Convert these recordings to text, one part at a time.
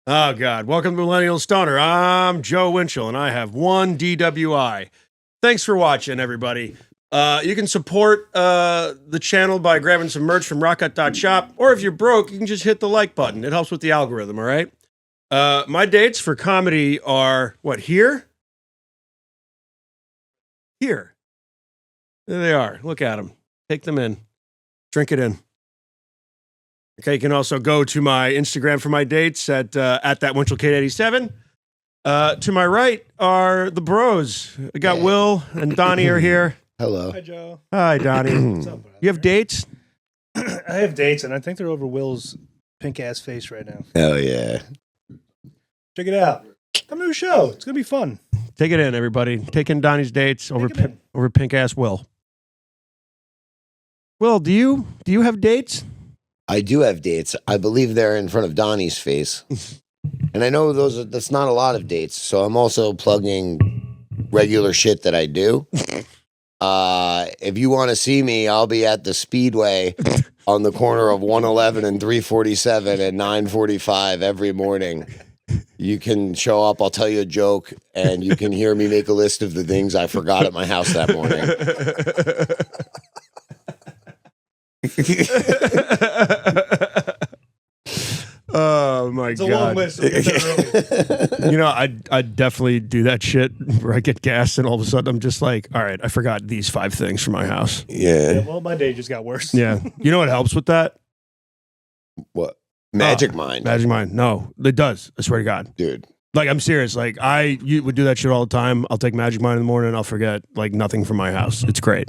Oh, God. Welcome to Millennial Stoner. I'm Joe Winchell, and I have one DWI. Thanks for watching, everybody. You can support the channel by grabbing some merch from rockut.shop, or if you're broke, you can just hit the like button. It helps with the algorithm, all right? My dates for comedy are, what, here? Here. There they are. Look at them. Take them in. Drink it in. Okay, you can also go to my Instagram for my dates at thatWinchellKid87. To my right are the bros. I got Will and Donnie are here. Hello. Hi, Joe. Hi, Donnie. What's up, brother? You have dates? I have dates, and I think they're over Will's pink-ass face right now. Hell yeah. Check it out. Come to the show. It's going to be fun. Take it in, everybody. Take in Donnie's dates over Take 'em in. over pink ass Will. Will, do you have dates? I do have dates. I believe they're in front of Donnie's face. And I know that's not a lot of dates, so I'm also plugging regular shit that I do. If you want to see me, I'll be at the Speedway on the corner of 111 and 347 at 9:45 every morning. You can show up, I'll tell you a joke, and you can hear me make a list of the things I forgot at my house that morning. Oh my It's God. a long list. So we'll get that early. You know, I'd definitely do that shit where I get gas and all of a sudden I'm just like, all right, I forgot these 5 things from my house. Yeah, Yeah. well, my day just got worse. Yeah. You know what helps with that? What? Magic Mind. Magic Mind. No, it does. I swear to God. Dude. Like, I'm serious. Like, you would do that shit all the time. I'll take Magic Mind in the morning and I'll forget, like, nothing from my house. It's great.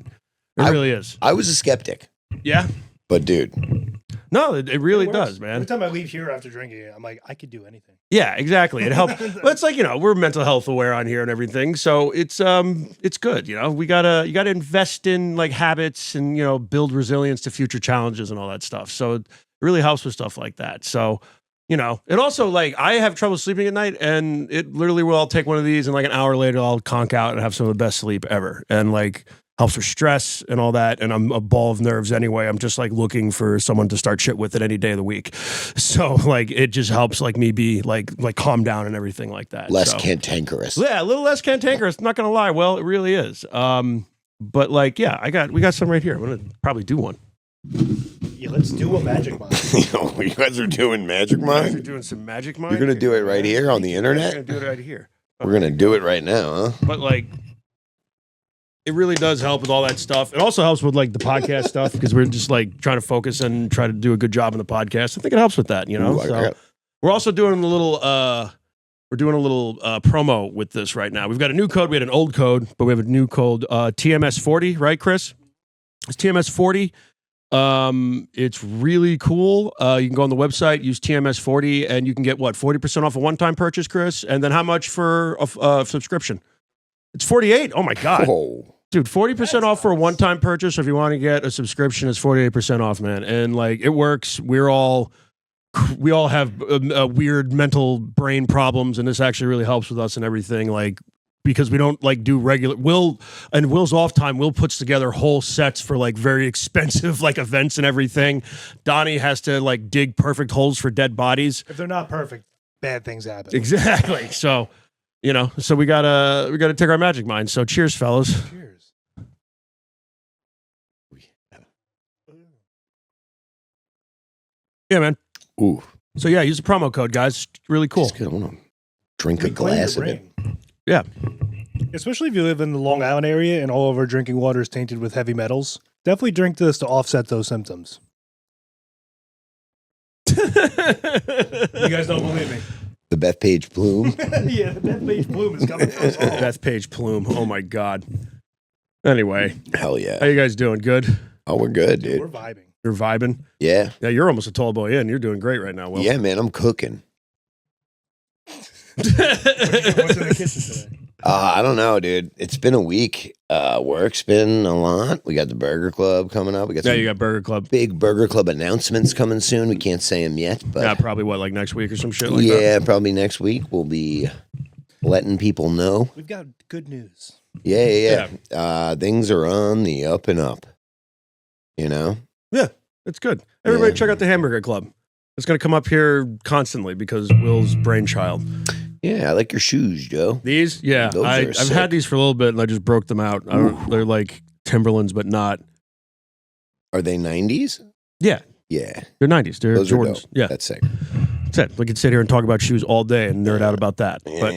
It really is. I was a skeptic, Yeah. but dude. No, it really It works. does, man. Every time I leave here after drinking it, I'm like, I could do anything. Yeah, exactly. It helps. But it's like, you know, we're mental health aware on here and everything. So it's good. You know, you gotta invest in like habits and, you know, build resilience to future challenges and all that stuff. So it really helps with stuff like that. So, you know, and also like I have trouble sleeping at night and it literally will, I'll take one of these and like an hour later I'll conk out and have some of the best sleep ever. And like helps with stress and all that. And I'm a ball of nerves anyway. I'm just like looking for someone to start shit with it any day of the week. So like it just helps like me be like calm down and everything like that. Less so, cantankerous. yeah, a little less cantankerous. Not gonna lie. Well, it really is. But like, yeah, we got some right here. I'm gonna probably do one. Yeah, let's do a Magic Mind. You guys are doing Magic We're Mind? doing some Magic Mind. You're going to do it right here on the We're internet? gonna do it right here. We're going to do it right now, huh? But like, it really does help with all that stuff. It also helps with like the podcast stuff because we're just like trying to focus and try to do a good job in the podcast. I think it helps with that, you know. Ooh, So we're also doing a little promo with this right now. We've got a new code. We had an old code, but we have a new code, TMS40, right, Chris? It's TMS40. It's really cool. You can go on the website, use TMS40, and you can get what, 40% off a one-time purchase, Chris? And then how much for a subscription? It's 48. Oh my God. Whoa. Dude, 40% off for a one-time purchase. Or if you want to get a subscription, it's 48% off, man. And like, it works. We all have weird mental brain problems, and this actually really helps with us and everything. Like, because we don't like do regular Will's off time. Will puts together whole sets for like very expensive like events and everything. Donnie has to like dig perfect holes for dead bodies. If they're not perfect, bad things happen. Exactly. So, you know, so we gotta take our Magic Mind. So cheers, fellas. Cheers. Yeah, man. Ooh. So yeah, use the promo code, guys. It's really cool. Just gonna want to drink a Reclaim your glass of it. brain. Yeah. Especially if you live in the Long Island area and all of our drinking water is tainted with heavy metals. Definitely drink this to offset those symptoms. You guys don't believe me. The Bethpage Plume. Yeah, the Bethpage Bloom is coming for us all. Bethpage Plume. Oh my God. Anyway, Hell how yeah. you guys doing? Good? Oh, we're good, Dude, dude. we're vibing. You're vibing? Yeah. Yeah, you're almost a tall boy in. You're doing great right now, Will. Yeah, man, I'm cooking. What's in the kitchen today? I don't know, dude. It's been a week. Work's been a lot. We got the Burger Club coming up. We got Yeah, some you got Burger Club. big Burger Club announcements coming soon. We can't say them yet, but Yeah, probably what, like next week or some shit like that? yeah, probably next week we'll be letting people know. We've got good news. Yeah. Things are on the up and up. You know? Yeah, it's good. Everybody Yeah. check out the Hamburger Club. It's going to come up here constantly because Will's brainchild. Yeah, I like your shoes, Joe. These? Yeah. Those are I've sick. had these for a little bit and I just broke them out. They're like Timberlands, but not. Are they 90s? Yeah. Yeah. They're 90s. They're Those are Jordans. dope. Yeah. That's sick. That's it. We could sit here and talk about shoes all day and nerd out about that. But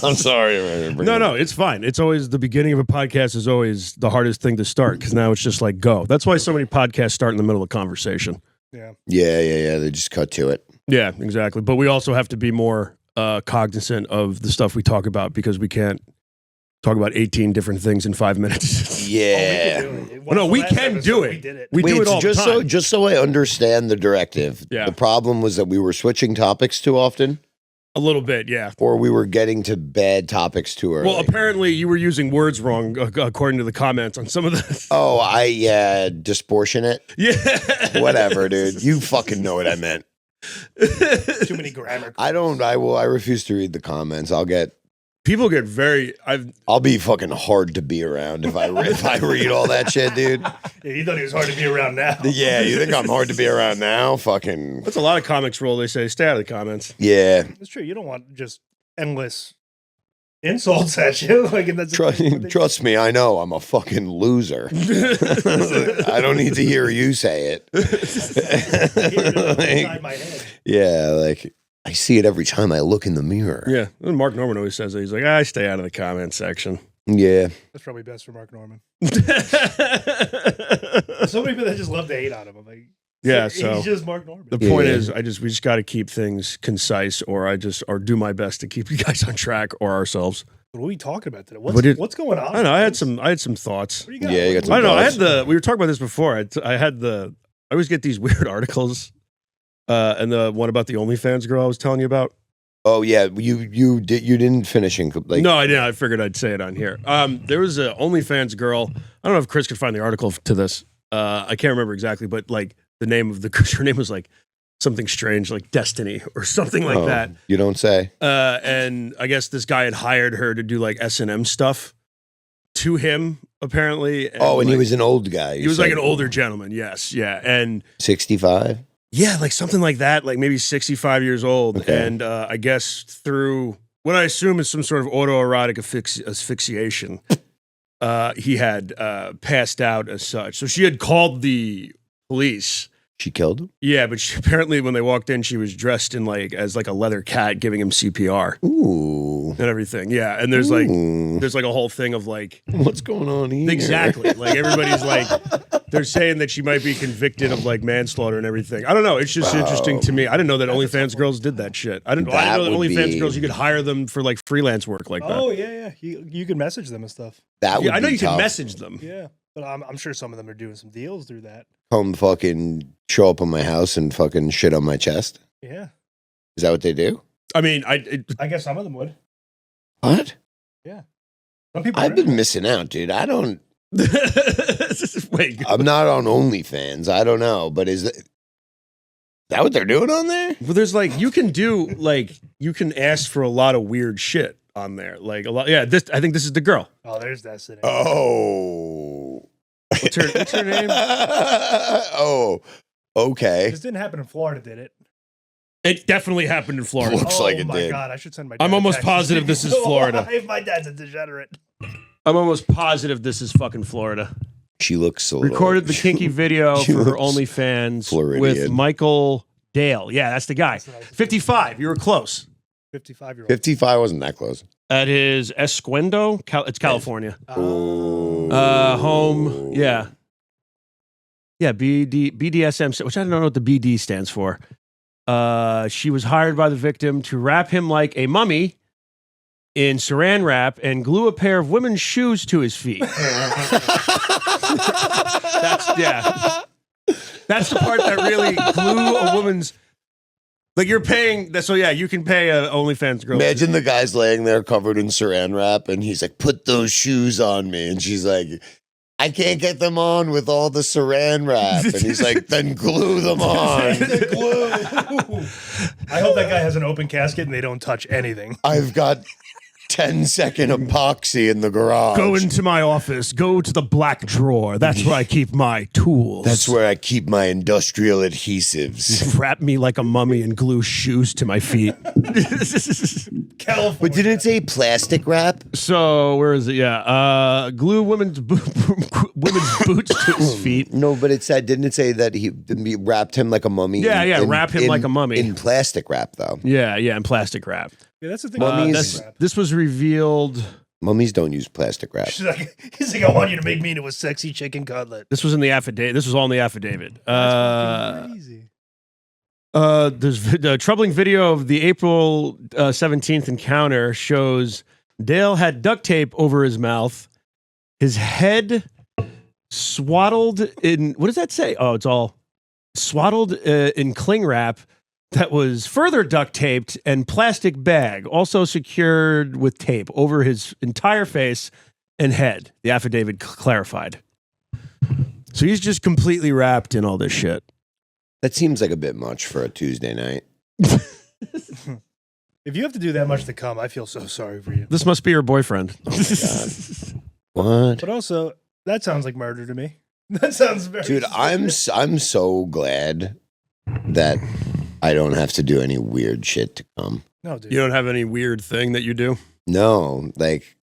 I'm sorry. No, it's fine. It's always the beginning of a podcast is always the hardest thing to start because now it's just like go. That's why so many podcasts start in the middle of conversation. Yeah. Yeah. They just cut to it. Yeah, exactly. But we also have to be more cognizant of the stuff we talk about because we can't talk about 18 different things in 5 minutes. Yeah. No, we can do it. We did it. We do it all the time. Just so I understand the directive. Yeah. The problem was that we were switching topics too often, A little bit, yeah. or we were getting to bad topics too early. Well, apparently you were using words wrong according to the comments on some of the. Disproportionate. Yeah. Whatever, dude. You fucking know what I meant. Too many grammar. I refuse to read the comments. People get very. I'll be fucking hard to be around if I read all that shit, dude. Yeah, you thought he was hard to be around now. Yeah, you think I'm hard to be around now? Fucking. That's a lot of comics rule. They say stay out of the comments. Yeah. That's true. You don't want just endless insults at you. Like, and that's Trust me, I know I'm a fucking loser. I don't need to hear you say it. inside my head. Yeah, like I see it every time I look in the mirror. Yeah. Mark Norman always says that. He's like, I stay out of the comment section. Yeah. That's probably best for Mark Norman. So many people that just love to hate on him. I'm like, Yeah, he's so just Mark Norman. the point is, we just got to keep things concise, or do my best to keep you guys on track or ourselves. What are we talking about today? What did- What's going on? I don't know. I had some thoughts. What do you got? Yeah, you got some I don't know. thoughts? We were talking about this before. I always get these weird articles, and the one about the OnlyFans girl I was telling you about. Oh yeah, you didn't finish in like No, I didn't. I figured I'd say it on here. There was a OnlyFans girl. I don't know if Chris could find the article to this. I can't remember exactly, but like the name of her name was like something strange, like Destiny or something like that. You don't say. And I guess this guy had hired her to do like S&M stuff to him, apparently. And he was an old guy. He was like an older gentleman. Yes, yeah, and 65. yeah, like something like that, like maybe 65 years old. Okay. And I guess through what I assume is some sort of autoerotic asphyxiation, he had passed out as such. So she had called the police. She killed him. Yeah, but apparently when they walked in, she was dressed in as a leather cat giving him CPR. Ooh. And everything. Yeah, and there's like a whole thing of like what's going on here? exactly. Like everybody's like they're saying that she might be convicted of like manslaughter and everything. I don't know. It's just interesting to me. I didn't know that OnlyFans girls did that shit. I didn't know that OnlyFans girls you could hire them for like freelance work like that. Oh yeah. You can message them and stuff. That would Yeah, I know be you tough. can message them. Yeah, but I'm sure some of them are doing some deals through that. Come fucking show up on my house and fucking shit on my chest. Yeah, Is that what they do? I mean, I guess some of them would. What? Some people. I've been missing out, dude. I don't. wait. I'm not on OnlyFans. I don't know, but is that what they're doing on there? Well, there's you can ask for a lot of weird shit on there. Like a lot. Yeah, I think this is the girl. Oh, there's that sitting. Oh. What's her name? Oh. Okay. This didn't happen in Florida, did it? It definitely happened in Florida. Looks like it my did. God, I should send my. Dad I'm a almost text. positive this is Florida. If my dad's a degenerate. I'm almost positive this is fucking Florida. She looks a little. Recorded the kinky video she for her looks OnlyFans Floridian. with Michael Dale. Yeah, that's the guy. That's what I was 55. You were close. 55-year-old. 55 wasn't that close. At his Esquendo, it's California. Oh. Home. Yeah. Yeah, BDSM, which I don't know what the BD stands for. She was hired by the victim to wrap him like a mummy in saran wrap and glue a pair of women's shoes to his feet. That's the part that really glue a woman's. Like you're paying. So yeah, you can pay a OnlyFans girl. Imagine the guy's laying there covered in saran wrap, and he's like, "Put those shoes on me," and she's like, "I can't get them on with all the saran wrap," and he's like, "Then glue them on." I hope that guy has an open casket and they don't touch anything. I've got 10-second epoxy in the garage. Go into my office. Go to the black drawer. That's where I keep my tools. That's where I keep my industrial adhesives. Wrap me like a mummy and glue shoes to my feet. California. But didn't it say plastic wrap? So where is it? Yeah, glue women's boots to his feet. No, but didn't it say that he wrapped him like a mummy? Yeah, wrap him like a mummy. In plastic wrap, though. Yeah, in plastic wrap. Yeah, that's the thing. Mummies- This was revealed. Mummies don't use plastic wrap. He's like, I want you to make me into a sexy chicken cutlet. This was in the affidavit. This was all in the affidavit. That's crazy. There's a troubling video of the April 17th encounter shows Dale had duct tape over his mouth, his head swaddled in, what does that say? Oh, it's all swaddled in cling wrap that was further duct taped and plastic bag, also secured with tape over his entire face and head, the affidavit clarified. So he's just completely wrapped in all this shit. That seems like a bit much for a Tuesday night. If you have to do that much to come, I feel so sorry for you. This must be your boyfriend. Oh my God. What? But also, that sounds like murder to me. That sounds very. Dude, I'm so glad that I don't have to do any weird shit to come. No, dude. You don't have any weird thing that you do? No, like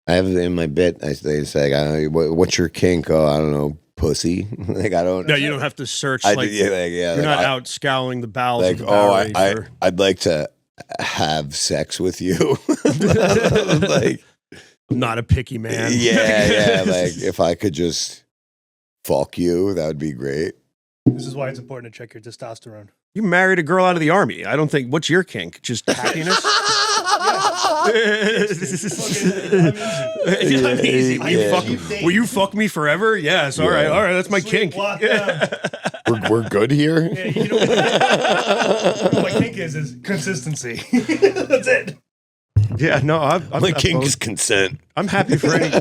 I have in my bit. I say, "What's your kink?" Oh, I don't know, pussy. Like I don't. No, you don't have to to yeah, you're not out scouring the bowels. Like, of the Bowery for- I'd like to have sex with you. Like, I'm not a picky man. yeah. Like, if I could just fuck you, that would be great. This is why it's important to check your testosterone. You married a girl out of the army. I don't think. What's your kink? Just happiness? I'm easy. Will you fuck me forever? Yes. All right. That's my kink. We're good here. Yeah, you know what my kink is consistency. That's it. Yeah. No. My kink is consent. I'm happy for any.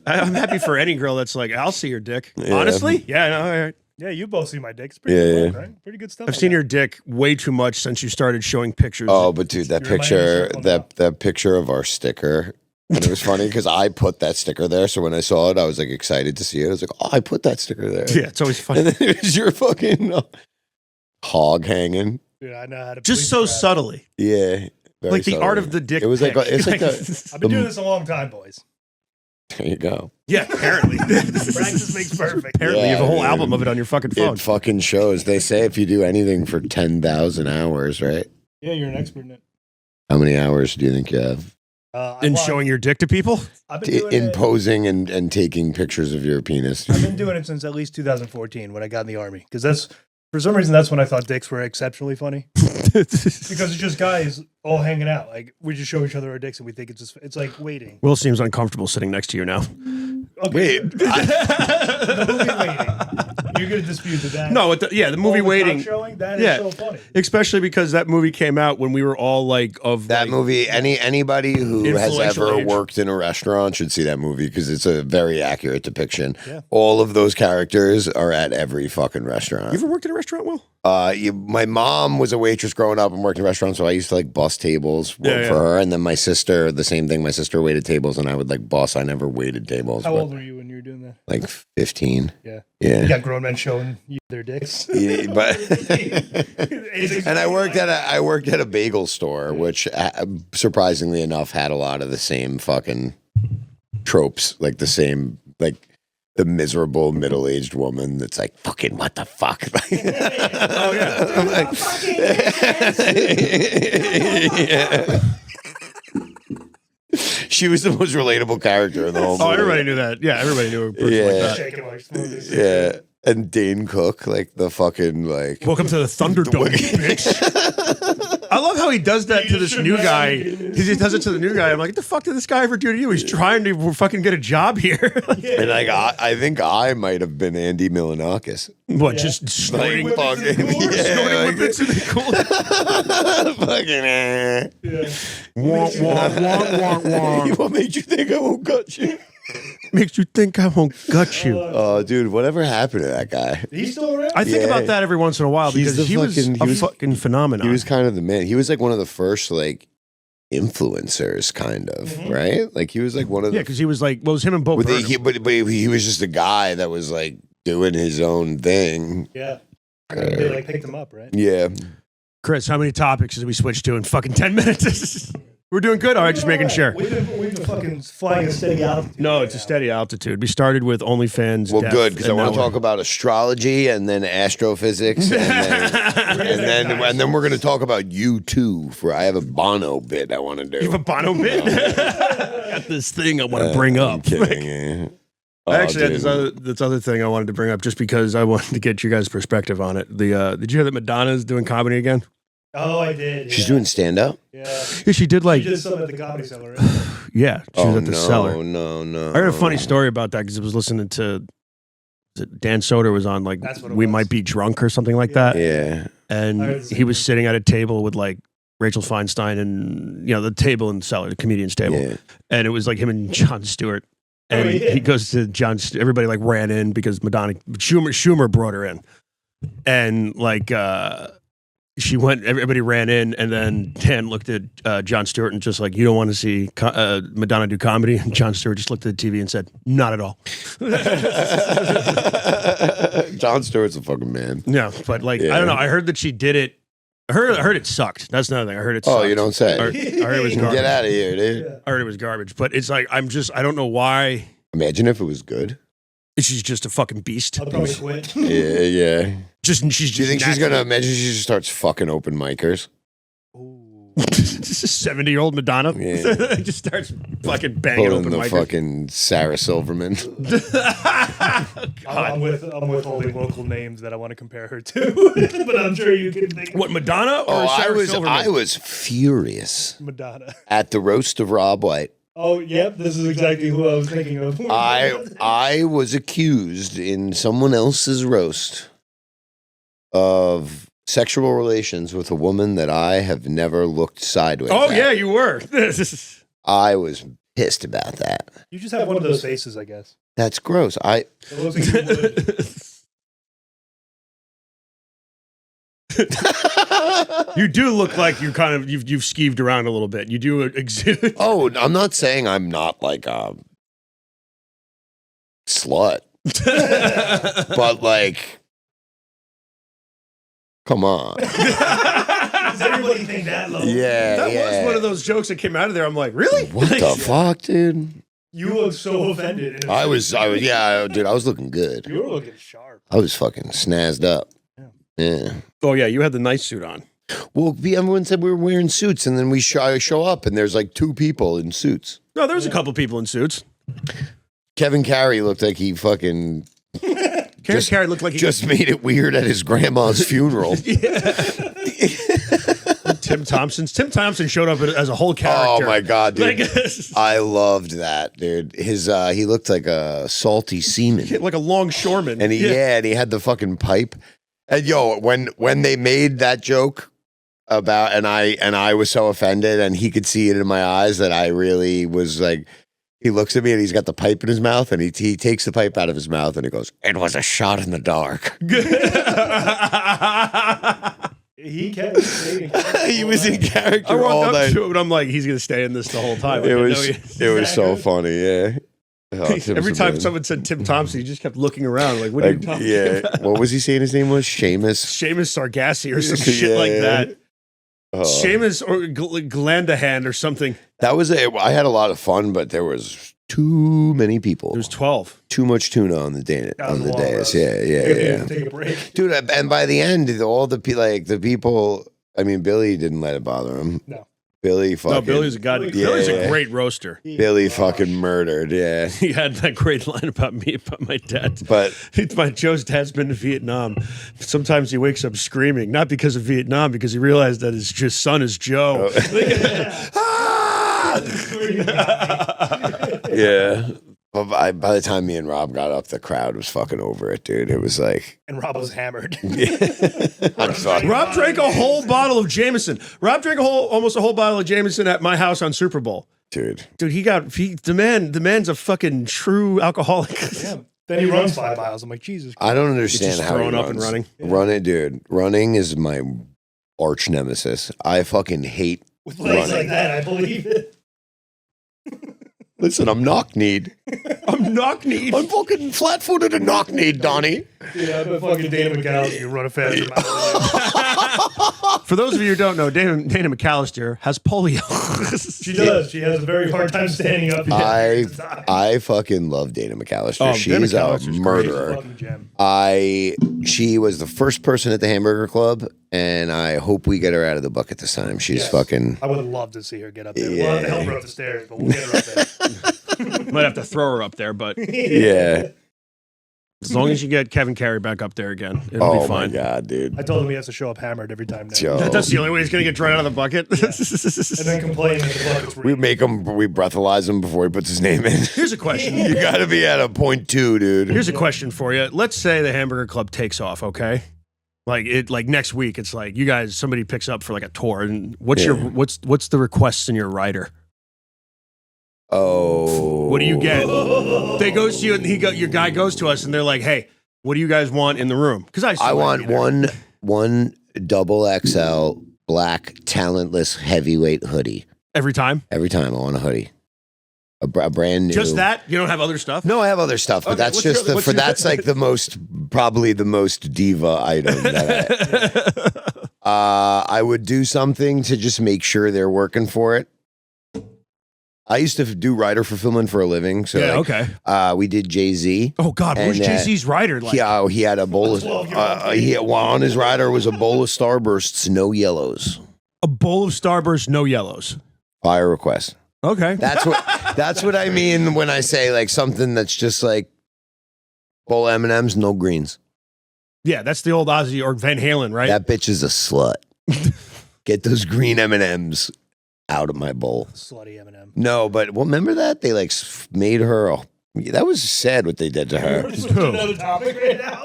I'm happy for any girl that's like, I'll see your dick. Yeah. Honestly. Yeah. No. All right. Yeah, you both see my dick. It's pretty good, right? Pretty good stuff. I've seen your dick way too much since you started showing pictures. Oh, but dude, that You're my picture, inner circle that picture of our sticker, and it was funny because I put that sticker there. So when I saw it, I was like excited to see it. I was like, oh, I put that sticker there. Yeah, it's always funny. And then it was your fucking hog hanging. Dude, I know how to. Just so subtly. Yeah. very Like the subtly. art of the dick. It was like pic. it's like a, I've been doing this a long time, boys. there you go. Yeah, apparently. Practice makes perfect. Apparently, you have a Yeah, whole dude. album of it on your fucking phone. It fucking shows. They say if you do anything for 10,000 hours, right? Yeah, you're an expert in it. How many hours do you think you have And showing your dick to people? I've been doing in it. posing and taking pictures of your penis? I've been doing it since at least 2014 when I got in the army. Because that's for some reason that's when I thought dicks were exceptionally funny. Because it's just guys all hanging out. Like we just show each other our dicks and we think it's like waiting. Will seems uncomfortable sitting next to you now. Okay, Wait, the movie Waiting. You're gonna dispute that? No, the movie All the Waiting. cock showing that is Yeah. so funny. Especially because that movie came out when we were all like of that like, movie, anybody who has Influential ever age. worked in a restaurant should see that movie because it's a very accurate depiction. Yeah. All of those characters are at every fucking restaurant. You ever worked in a restaurant, Will? My mom was a waitress growing up and worked in restaurants, so I used to like bus tables, work Yeah, for yeah. her. And then my sister, the same thing. My sister waited tables, and I would like bus. I never waited tables. How but, old were you when you were doing that? Like 15. Yeah. Yeah. You got grown men showing you their dicks. Yeah, but and I worked at a bagel store, which surprisingly enough had a lot of the same fucking tropes, like the same like the miserable middle-aged woman that's like fucking what the fuck. Oh yeah. I'm like, yeah. She was the most relatable character in the whole movie. Oh, everybody knew that. Yeah, everybody knew a person Yeah. like that. Shaking like smoking. Yeah. And Dane Cook, like the fucking like Welcome to the Thunderdome, bitch. I love how he does that to this new guy. He just does it to the new guy. I'm like, what the fuck did this guy ever do to you? He's trying to fucking get a job here. and like I think I might have been Andy Milonakis. What, Yeah. just snorting, Like fucking snorting yeah, like, whippets in the cooler? fucking Yeah. Wah, wah, wah, wah, wah. What made you think I won't gut you? Makes you think I won't gut you. Oh, dude, whatever happened to that guy? He's still around? I think Yeah. about that every once in a while He's because the he was fucking- a he was- fucking phenomenon. He was kind of the man. He was like one of the first like influencers, kind of, right? Like he was like one of the Yeah, because he was like, well, it was him and Bo but Burnham. he was just a guy that was like doing his own thing. Yeah. They like picked him up, right? Yeah. Chris, how many topics did we switch to in fucking 10 minutes? We're doing good. All right, just making sure. We've been fucking flying a steady altitude. No, it's a steady altitude. We started with OnlyFans. Well, death, good, because I and want to now talk about astrology and then astrophysics, and then we're going to talk about you too. For I have a Bono bit I want to do. You have a Bono bit? I got this thing I want to bring up. I'm kidding. Yeah. I actually had dude. this other thing I wanted to bring up just because I wanted to get you guys' perspective on it. Did you hear that Madonna's doing comedy again? Oh, I did. She's doing stand up. Yeah. Yeah, she did like. She did some at the Comedy Cellar. Right? Yeah, she was at the cellar. No. I heard a funny story about that because I was listening to Dan Soder was on like That's what it We was. Might Be Drunk or something like that. Yeah. I And heard the he was same. sitting at a table with like Rachel Feinstein and the table in the cellar, the comedian's table, Yeah. and it was like him and Jon Stewart. And yeah. he goes to everybody like ran in because Madonna Schumer brought her in, and like she went. Everybody ran in, and then Dan looked at Jon Stewart and just like, you don't want to see Madonna do comedy, and Jon Stewart just looked at the TV and said, not at all. Jon Stewart's a fucking man. No, but like I don't know. I heard that she did it. I heard it sucked. That's another thing. I heard it sucked. Oh, you don't say. I heard it was garbage. Get out of here, dude. Yeah. I heard it was garbage. But it's like I don't know why. Imagine if it was good. She's just a fucking beast. I'll probably quit. Yeah. She's Do you think she's naturally- gonna imagine she just starts fucking open micers? Ooh. This is 70-year-old Madonna. Yeah. Just starts fucking banging Pulling open the mic. fucking Sarah Silverman. I'm with holding local names that I want to compare her to, but I'm sure you can think. What, Madonna or Oh, Sarah Silverman? I was furious Madonna. at the roast of Rob White. Oh, yep. This is exactly who I was thinking of. I was accused in someone else's roast of sexual relations with a woman that I have never looked sideways Oh at. yeah, you were. I was pissed about that. You just have one of those faces, I guess. That's gross. It looks like you would. You do look like you've skeeved around a little bit. You do exhibit. Oh, I'm not saying I'm not like a slut, but like, come on. Does everybody think that low? Yeah, That yeah. was one of those jokes that came out of there. I'm like, really? What the fuck, dude? You look so offended. I was, yeah, dude, I was looking good. You were looking sharp. I was fucking snazzed up. Yeah. Oh yeah, you had the nice suit on. Well, everyone said we were wearing suits, and then I show up, and there's like two people in suits. No, there was a couple people in suits. Kevin Carey looked like he fucking Carey looked like he just made it weird at his grandma's funeral. Tim Thompson showed up as a whole character. Oh my god, dude! Like, I loved that, dude. He looked like a salty seaman, like a longshoreman. and and he had the fucking pipe. And yo, when they made that joke about, and I was so offended, and he could see it in my eyes that I really was like. He looks at me and he's got the pipe in his mouth, and he takes the pipe out of his mouth and he goes, "It was a shot in the dark." He kept staying. He was in I character walked all up night. to it, and I'm like, he's gonna stay in this the whole time. Like, It I know was he- it was so funny, yeah. Oh, Tim's Every time amazing. someone said Tim Thompson, he just kept looking around, like, what are you Like, talking yeah, about? what was he saying his name was? Seamus. Seamus Sargassi or some shit like Yeah. that. Oh. Seamus or Glandahan or something. That was I had a lot of fun, but there was too many people. There's 12. Too much tuna on the day That was on a the long dais. roast. Yeah. Take a break. Dude, and by the end, all the people. I mean, Billy didn't let it bother him. No. Billy fucking. No, Billy's a god. Yeah, Billy's yeah. a great roaster. Billy fucking murdered. Yeah, He had that great line about me, about my dad. but My Joe's dad's been to Vietnam. Sometimes he wakes up screaming, not because of Vietnam, because he realized that his just son is Joe. Ah! yeah. But by the time me and Rob got up, the crowd was fucking over it, dude. It was like, And Rob was hammered. I'm sorry. Rob drank a whole bottle of Jameson. Rob drank almost a whole bottle of Jameson at my house on Super Bowl. Dude. Dude, the man's a fucking true alcoholic. Yeah. Then he runs 5 miles. I'm like, Jesus Christ. I don't understand just how throwing he up and runs. running? Running, dude. Running is my arch nemesis. I fucking hate With legs running. like that, I believe it. Listen, I'm knock-kneed. I'm knock-kneed. I'm fucking flat-footed and knock-kneed, Donnie. Yeah, but fucking Dana McAllister, you run a faster mile than For those of you who don't know, Dana McAllister has polio. She does. She has a very hard time standing up. I fucking love Dana McAllister. Oh, Dana She's a McAllister's great. murderer. Fucking gem. She was the first person at the Hamburger Club, and I hope we get her out of the bucket this time. She's Yes. fucking. I would love to see her get up there. Yeah. We'll have to help her up the stairs, but we'll get her up there. Might have to throw her up there, but Yeah. as long as you get Kevin Carey back up there again, it'll Oh be fine. my god, dude. I told him he has to show up hammered every time now. Joe. That's the only way he's going to get drawn out of the bucket. And then complain that the bucket's We rigged. make him. We breathalyze him before he puts his name in. Here's a question. You got to be at a 0.2, dude. Here's a question for you. Let's say the Hamburger Club takes off, okay? Like next week, it's like you guys, somebody picks up for like a tour, and what's what's the requests in your rider? Oh. What do you get? They goes to you, and your guy goes to us, and they're like, "Hey, what do you guys want in the room?" Because I want one double XL black talentless heavyweight hoodie. every time. Every time I want a hoodie. A brand new. Just that? You don't have other stuff? No, I have other stuff, but Okay, that's what's just your- what's your- that's like probably the most diva item. That I would do something to just make sure they're working for it. I used to do rider fulfillment for a living, so Yeah, like, okay. we did Jay-Z. Oh God, what was And, Jay-Z's rider like? He had a bowl of on his rider was a bowl of Starbursts, no yellows. A bowl of Starburst, no yellows. Fire request. Okay. That's what I mean when I say like something that's just like bowl of M&Ms, no greens. Yeah, that's the old Ozzy or Van Halen, right? That bitch is a slut. Get those green M&Ms out of my bowl. Slutty M&M. No, but well, remember that they like made her. That was sad what they did to her. We're switching to another topic right now.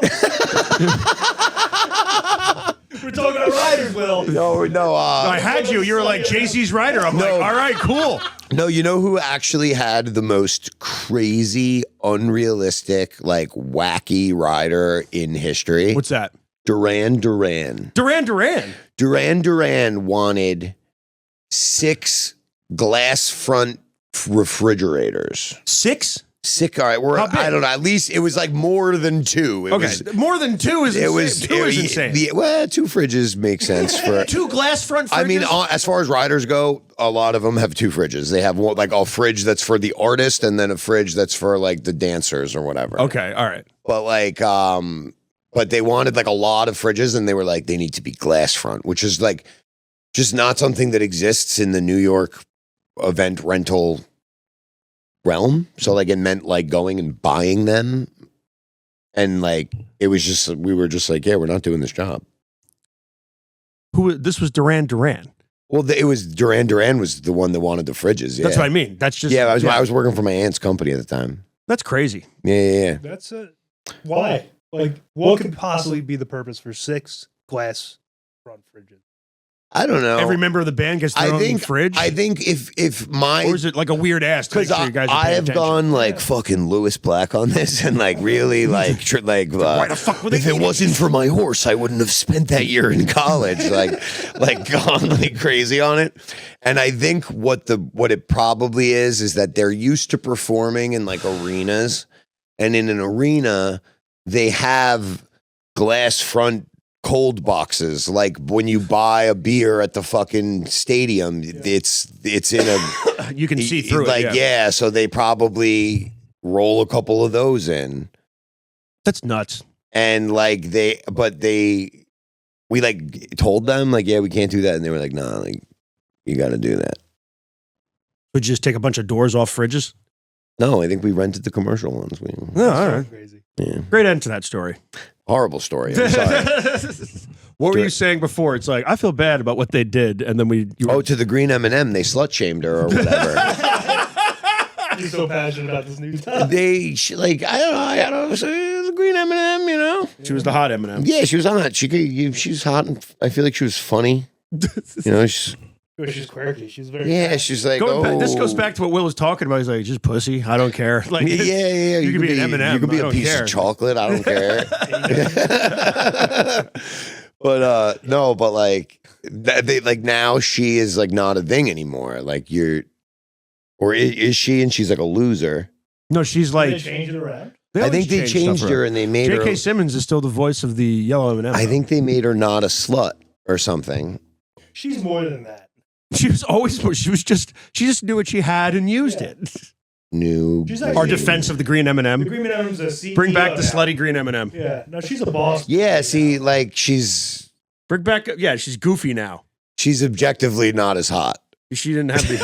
We're talking about riders, Will. No. I had you. You were like Jay-Z's rider. I'm like, all right, cool. No, you know who actually had the most crazy, unrealistic, like wacky rider in history? What's that? Duran Duran. Duran. Duran wanted 6 glass front refrigerators. 6? All right, How big? I don't know. At least it was like more than 2. Okay, more than 2 is insane. 2 is insane. Well, 2 fridges make sense for 2 glass front fridges? I mean, as far as riders go, a lot of them have 2 fridges. They have one, like a fridge that's for the artist, and then a fridge that's for like the dancers or whatever. Okay, all right. But like, but they wanted like a lot of fridges, and they were like, they need to be glass front, which is like just not something that exists in the New York event rental realm. So like, it meant like going and buying them, and like it was just we were just like, yeah, we're not doing this job. This was Duran Duran. Well, it was Duran was the one that wanted the fridges. Yeah. That's what I mean. That's just Yeah, I was working for my aunt's company at the time. That's crazy. Yeah. That's it. Why? Like, what could possibly be the purpose for 6 glass front fridges? I don't know. Every member of the band gets their own fridge. I think if my or is it like a weird ass? because I have gone like fucking Lewis Black on this and like really like why the fuck would they if it eat wasn't for my horse, I wouldn't have spent that year in college like gone like crazy on it. And I think what it probably is that they're used to performing in like arenas, and in an arena they have glass front cold boxes, like when you buy a beer at the fucking stadium, it's in a you can see through like it. Yeah. so they probably roll a couple of those in, That's nuts. and like we like told them like, yeah, we can't do that, and they were like, nah, like you got to do that. Would you just take a bunch of doors off fridges? No, I think we rented the commercial ones. No, all right. Crazy. Yeah, Great end to that story. horrible story. I'm sorry. What were you saying before? It's like I feel bad about what they did, and then To the green M&M, they slut shamed her or whatever. You're so passionate about this new topic. I don't know. So it was a green M&M, you know. she was the hot M&M. Yeah, she was hot. She's hot, and I feel like she was funny. You know, She's quirky. She's very. She's like, This goes back to what Will was talking about. He's like, just pussy. I don't care. Like, Yeah. You could be an M&M. You could be I a don't piece care. of chocolate. I don't care. But no, but like they like now she is like not a thing anymore. Like or is she? And she's like a loser. No, she's Did they like. change it around? I think they changed her and they made her. J.K. Simmons is still the voice of the yellow M&M. I think they made her not a slut or something. She's more than that. She was always. She just knew what she had and used it. New. She's Our actually- defense of the green M&M. The Green M&M's a CEO Bring back the now. slutty green M&M. Yeah, no, she's a boss. Yeah, see, like she's Bring back. Yeah, she's goofy now. objectively not as hot. She didn't have the.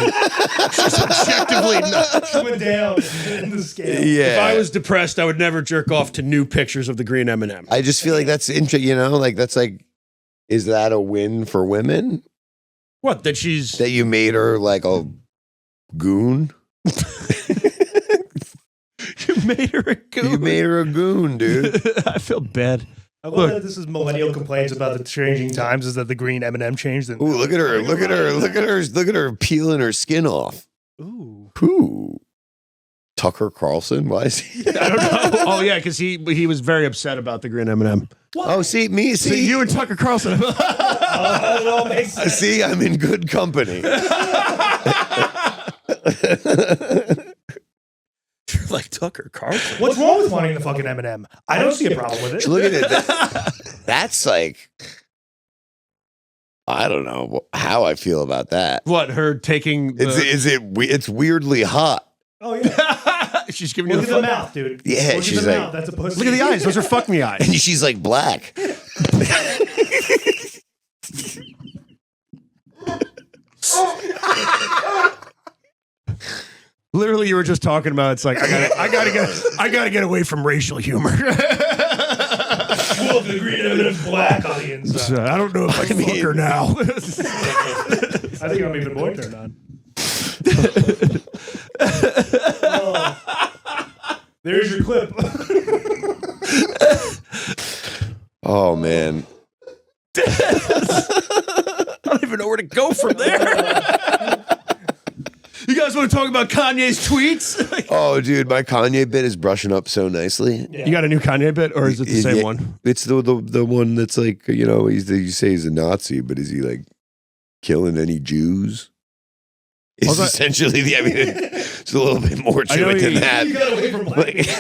She's objectively not. She went down in the scale. Yeah. If I was depressed, I would never jerk off to new pictures of the green M&M. I just feel like that's interesting. You know, like that's like, is that a win for women What? That she's. that you made her like a goon? You made her a goon. You made her a goon, dude. I feel bad. I love Look. that this is millennial complaints about the changing times. Is that the green M&M changed? And Ooh, look at her! Look at her! Look at her! Look at her peeling her skin off. Ooh. Ooh. Tucker Carlson? Why is he? I don't know. Oh yeah, because he was very upset about the green M&M. Oh, see me. See, See you and Tucker Carlson. It all makes sense. See, I'm in good company. You're like Tucker Carlson. What's wrong with wanting the fucking M&M? I don't see a problem with it. Look at it. That's like, I don't know how I feel about that. What? Her taking? It's weirdly hot. Oh yeah. She's giving you Look the. at the mouth, dude. Yeah, Look she's at the like- mouth. That's a pussy. Look at the eyes. Those are fuck me eyes. And she's like black. Literally, you were just talking about. It's like I gotta get away from racial humor. Well, the green M&M's black on the inside. So, I don't know if I can fuck her now. I think I'm even more turned on. There's your clip. Oh man. I don't even know where to go from there. You guys want to talk about Kanye's tweets? Oh, dude, my Kanye bit is brushing up so nicely. You got a new Kanye bit, or is it the same Yeah, one? It's the one that's like, you know, you say he's a Nazi, but is he like killing any Jews? It's Was I- essentially the. I mean, it's a little bit more I know to it than he- that. You got away from black people.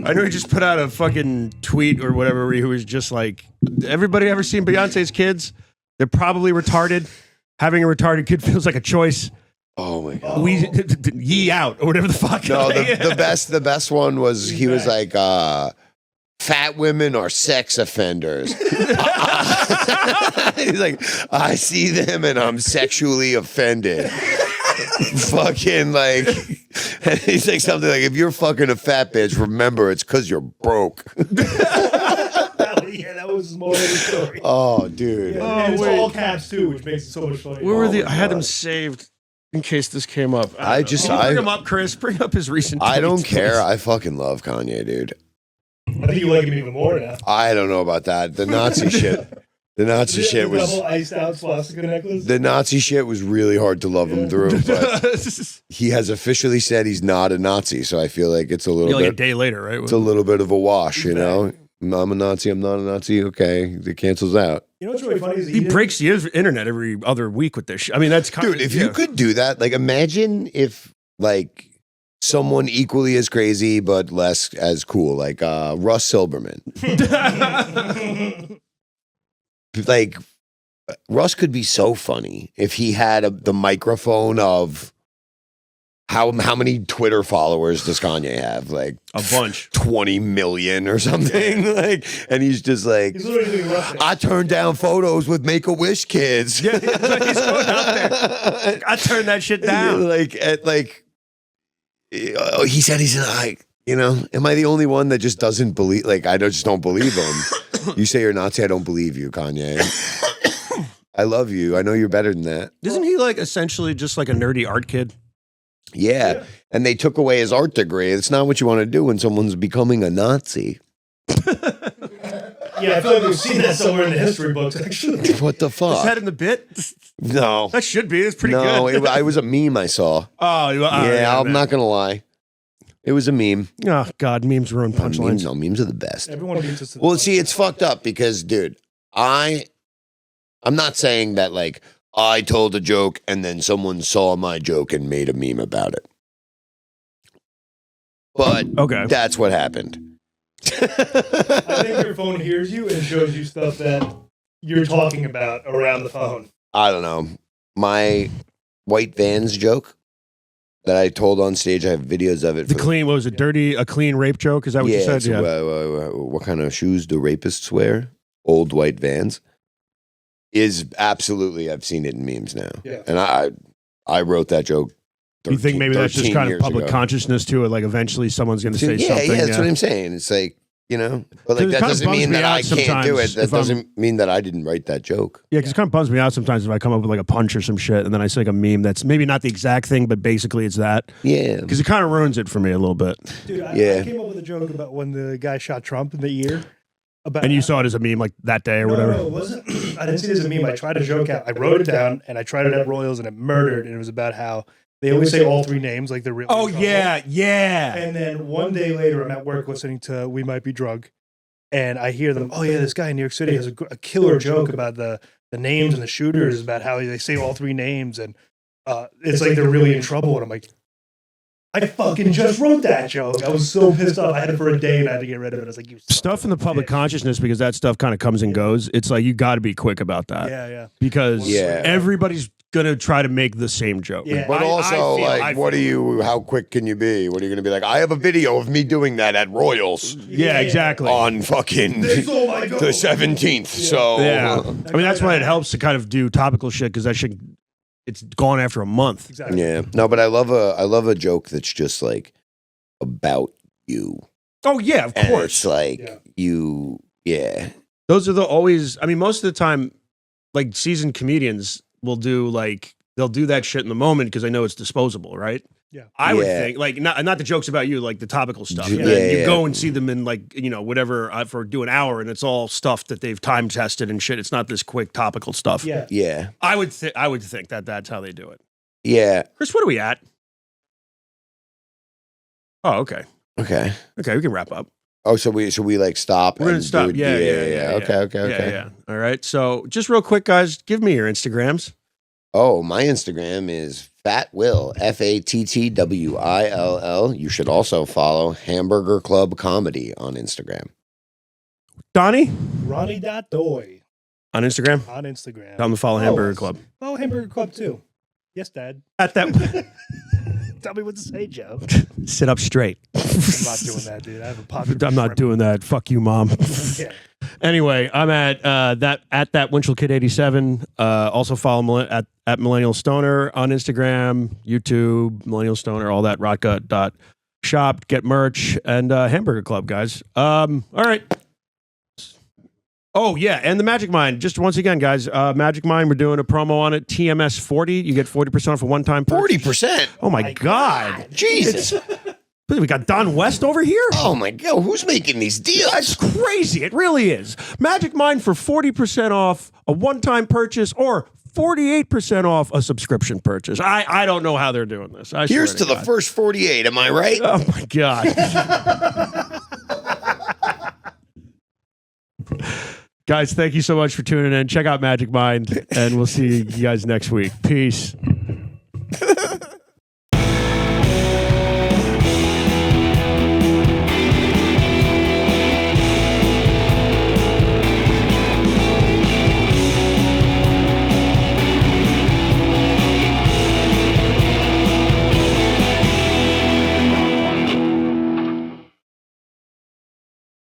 I know he just put out a fucking tweet or whatever where he was just like, everybody ever seen Beyonce's kids? They're probably retarded. Having a retarded kid feels like a choice. Oh my god. We yee out or whatever the fuck. No, the best one was he was like, fat women are sex offenders. He's like, I see them and I'm sexually offended. Fucking like, and he's like something like, if you're fucking a fat bitch, remember it's because you're broke. Yeah, that was more of the story. Oh, dude. And it's wait. all caps too, which makes it so much funnier. Where were my I had them God. saved in case this came up. I don't just- know. Can you bring I- him up, Chris. Bring up his recent. I don't tweets, care. please. I fucking love Kanye, dude. I think you like him even more now. I don't know about that. The Nazi shit. The Nazi shit The was. double iced out swastika necklace. The Nazi shit was really hard to love him through, but he has officially said he's not a Nazi, so I feel like it's a little like a bit. day later, right? It's a little bit of a wash, you know. I'm a Nazi. I'm not a Nazi. Okay, it cancels out, You know what's really funny is He breaks the internet every other week with this shit. I mean, that's kind dude. If you could do that, like, imagine if like someone equally as crazy but less as cool, like Russ Silberman. Like Russ could be so funny if he had the microphone of how many Twitter followers does Kanye have? Like a bunch. 20 million or something. Like, and he's just like, He's literally doing Russian. I turned down photos with Make-A-Wish kids. Yeah, he's going out there. I turned that shit down. He said he's like, you know, am I the only one that just doesn't believe? Like, I just don't believe him. You say you're Nazi, I don't believe you, Kanye. I love you. I know you're better than that. Isn't he like essentially just like a nerdy art kid? Yeah. And they took away his art degree. It's not what you want to do when someone's becoming a Nazi. Yeah, I feel like we've seen that somewhere in the history books, actually. What the Is that fuck? in the bit? No. That should be. It's pretty No, good. I was a meme I saw. Oh, Yeah, I'm not going to lie. It was a meme. Oh God, memes ruin punchlines. Memes are the best. Everyone beats us. To the Well, punch. see, it's fucked up because, dude, I'm not saying that like I told a joke and then someone saw my joke and made a meme about it. But Okay. that's what happened. I think your phone hears you and shows you stuff that you're talking about around the phone. I don't know. My white vans joke that I told on stage, I have videos of it. The clean, what was it? A clean rape joke? Is that what you said? It's, what kind of shoes do rapists wear? Old white vans. Is absolutely, I've seen it in memes now. Yeah. And I wrote that joke. You think maybe that's just 13 kind of years public ago. consciousness to it? Like eventually someone's going to say something. Yeah, that's what I'm saying. It's like, you know, but like It that kinda doesn't bums mean me that out I can't do it. sometimes That if I'm- doesn't mean that I didn't write that joke. Yeah, because it kind of bums me out sometimes if I come up with like a punch or some shit and then I say like a meme that's maybe not the exact thing, but basically it's that. Yeah. Because it kind of ruins it for me a little bit. Dude, I Yeah. came up with a joke about when the guy shot Trump in the ear. About And you saw it as a meme like that day or whatever. No, it wasn't. I didn't see it as a meme. I tried a joke out. I wrote it down and I tried it at Royals and it murdered. And it was about how they always say all three names like they're really Oh, in trouble. yeah. And then one day later, I'm at work listening to We Might Be Drunk, and I hear them. Oh yeah, this guy in New York City has a killer joke about the names and the shooters, about how they say all three names, and it's like they're really in trouble. And I'm like, I fucking just wrote that joke. I was so pissed off. I had it for a day and I had to get rid of it. I was like, you Stuff in the public bitch. consciousness, because that stuff kind of comes and goes. It's like you got to be quick about that. Yeah. Because Yeah. everybody's going to try to make the same joke. Yeah. But I also, feel- how quick can you be? What are you going to be like? I have a video of me doing that at Royals Yeah, exactly. on fucking Oh my God. the 17th. So, Yeah. I mean, that's why it helps to kind of do topical shit because that shit, it's gone after a month. Exactly. yeah. No, but I love a joke that's just like about you. Oh, yeah, of And course. it's like Yeah. you, yeah. Those are the always, I mean, most of the time, like seasoned comedians will do like, they'll do that shit in the moment because they know it's disposable, right? Yeah. I would Yeah. think, like, not the jokes about you, like the topical stuff. Yeah, And then you yeah. go and see them in like, you know, whatever for do an hour and it's all stuff that they've time tested and shit. It's not this quick topical stuff. Yeah. Yeah. I would think that that's how they do it. Yeah. Chris, what are we at? Oh, okay. Okay. Okay, we can wrap up. Oh, so we like stop. We're gonna and stop. do- Yeah. Okay. Yeah. All right. So just real quick, guys, give me your Instagrams. Oh, my Instagram is FatWill, FATTWILL. You should also follow Hamburger Club Comedy on Instagram. Donnie Ronnie.doy on Instagram. on Instagram. Tell them to follow Hamburger Club. Oh, Hamburger Club too. Yes, Dad. At that, Tell me what to say, Joe. sit up straight. I'm not doing that, dude. I have a pocket. I'm not doing that. Fuck you, mom. Yeah. Anyway, I'm at that Winchell Kid 87. Also follow at Millennial Stoner on Instagram, YouTube, Millennial Stoner, all that. Rotgut.shop, get merch, and Hamburger Club, guys. All right. Oh yeah, and the Magic Mind. Just once again, guys, Magic Mind. We're doing a promo on it. TMS 40. You get 40% off a one-time purchase. 40%. Oh my God. Jesus. We got Don West over here. Oh my God. Who's making these deals? That's crazy. It really is. Magic Mind for 40% off a one-time purchase or 48% off a subscription purchase. I don't know how they're doing this. I Here's swear to the God. first 48. Am I right? Oh my God. Guys, thank you so much for tuning in. Check out Magic Mind, and we'll see you guys next week. Peace.